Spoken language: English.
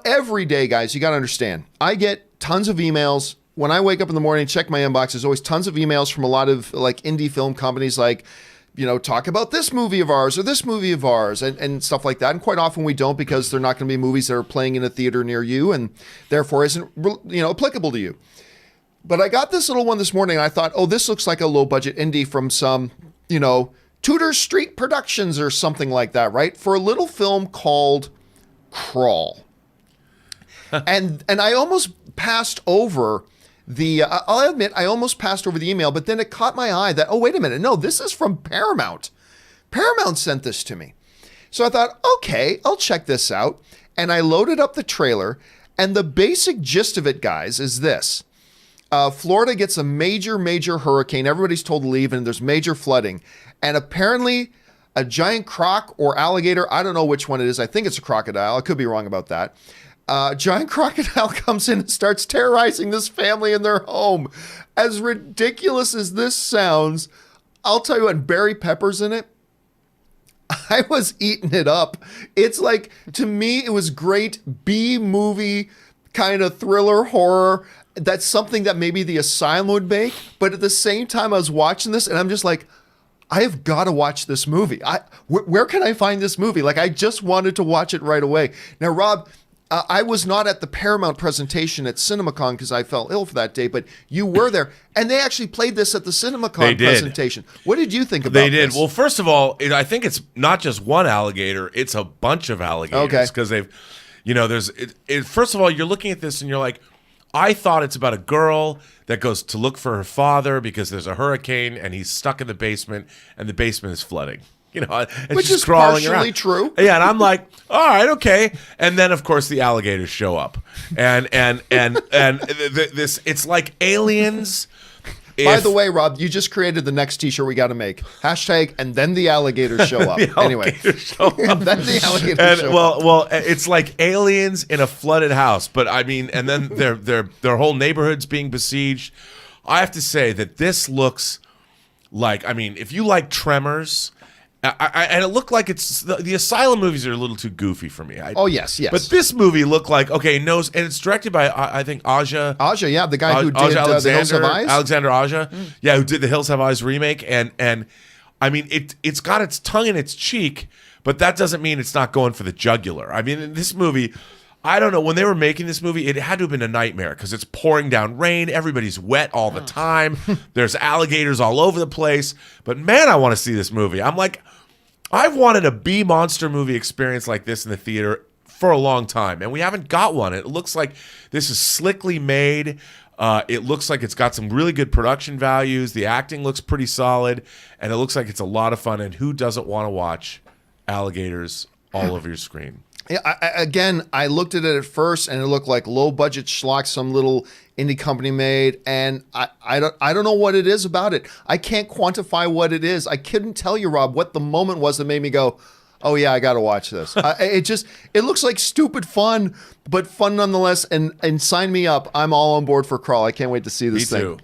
Every day, guys, you got to understand, I get tons of emails. When I wake up in the morning, check my inbox, there's always tons of emails from a lot of like indie film companies like, talk about this movie of ours or this movie of ours and stuff like that. And quite often we don't, because they're not going to be movies that are playing in a theater near you and therefore isn't, applicable to you. But I got this little one this morning and I thought, oh, this looks like a low budget indie from some, Tudor Street Productions or something like that, right? For a little film called Crawl. and I almost passed over I'll admit, I almost passed over the email, but then it caught my eye that, oh, wait a minute. No, this is from Paramount. Paramount sent this to me. So I thought, okay, I'll check this out. And I loaded up the trailer, and the basic gist of it, guys, is this. Florida gets a major, major hurricane. Everybody's told to leave, and there's major flooding. And apparently a giant croc or alligator, I don't know which one it is. I think it's a crocodile. I could be wrong about that. Giant crocodile comes in and starts terrorizing this family in their home. As ridiculous as this sounds, I'll tell you what, Barry Pepper's in it. I was eating it up. It's like, to me, it was great B-movie kind of thriller horror. That's something that maybe the Asylum would make. But at the same time, I was watching this and I'm just like, I have got to watch this movie. Where can I find this movie? Like, I just wanted to watch it right away. Now, Rob, I was not at the Paramount presentation at CinemaCon because I fell ill for that day, but you were there, and they actually played this at the CinemaCon presentation. What did you think about this? They did. Well, first of all, I think it's not just one alligator; it's a bunch of alligators because they've, first of all, you're looking at this and you're like, I thought it's about a girl that goes to look for her father because there's a hurricane and he's stuck in the basement and the basement is flooding. Which is partially true. Yeah, and I'm like, all right, okay. And then, of course, the alligators show up, and this, it's like Aliens. By the way, Rob, you just created the next T-shirt we got to make. # and then the alligators show up. Anyway, and then the alligators show up. Well, it's like Aliens in a flooded house, but I mean, and then their whole neighborhood's being besieged. I have to say that this looks like, I mean, if you like Tremors. And it looked like the Asylum movies are a little too goofy for me. Yes. But this movie looked like, and it's directed by, I think, Aja. Aja, yeah, the guy who did The Hills Have Eyes. Alexander Aja, who did The Hills Have Eyes remake. And I mean, it's got its tongue in its cheek, but that doesn't mean it's not going for the jugular. I mean, in this movie, I don't know, when they were making this movie, it had to have been a nightmare because it's pouring down rain. Everybody's wet all the time. There's alligators all over the place. But man, I want to see this movie. I'm like, I've wanted a B monster movie experience like this in the theater for a long time, and we haven't got one. It looks like this is slickly made. It looks like it's got some really good production values. The acting looks pretty solid, and it looks like it's a lot of fun. And who doesn't want to watch alligators all over your screen? Yeah, I looked at it at first, and it looked like low-budget schlock some little indie company made, and I don't know what it is about it. I can't quantify what it is. I couldn't tell you, Rob, what the moment was that made me go, oh yeah, I got to watch this. It looks like stupid fun, but fun nonetheless, and sign me up. I'm all on board for Crawl. I can't wait to see this thing. Me too.